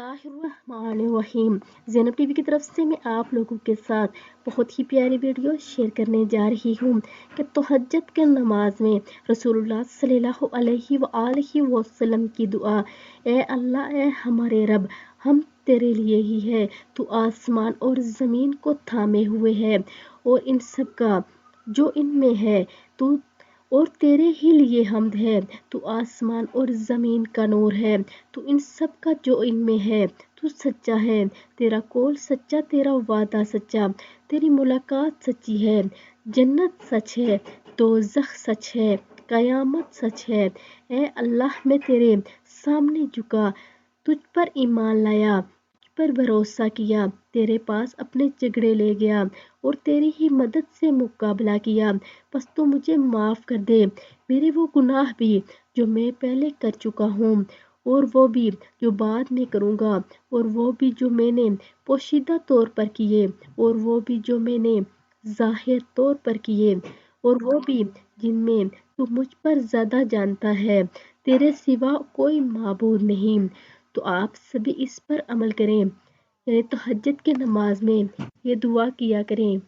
बिस्मिल्लाहिर्रहमानिर्रहीम। ज़ैनब टीवी की तरफ से मैं आप लोगों के साथ बहुत ही प्यारी वीडियो शेयर करने जा रही हूँ कि तहज्जुद के नमाज में रसूलुल्लाह सल्लल्लाहु अलैहि वसल्लम की दुआ, ए अल्लाह, ए हमारे रब, हम तेरे लिए ही है। तू आसमान और ज़मीन को थामे हुए है और इन सब का जो इनमें है, तू और तेरे ही लिए हम्द है। तू आसमान और ज़मीन का नूर है, तू इन सब का जो इनमें है। तू सच्चा है, तेरा कौल सच्चा, तेरा वादा सच्चा, तेरी मुलाकात सच्ची है। जन्नत सच है, दोज़ख सच है, क़यामत सच है। ए अल्लाह, मैं तेरे सामने झुका, तुझ पर ईमान लाया, पर भरोसा किया, तेरे पास अपने झगड़े ले गया और तेरी ही मदद से मुकाबला किया। बस तू मुझे माफ़ कर दे, मेरे वो गुनाह भी जो मैं पहले कर चुका हूँ, और वो भी जो बाद में करूँगा, और वो भी जो मैंने पोशीदा तौर पर किए, और वो भी जो मैंने ज़ाहिर तौर पर किए, और वो भी जिनमें तू मुझ पर ज़्यादा जानता है। तेरे सिवा कोई माबूद नहीं। तो आप सभी इस पर अमल करें, यानी तहज्जुद की नमाज में ये दुआ किया करें।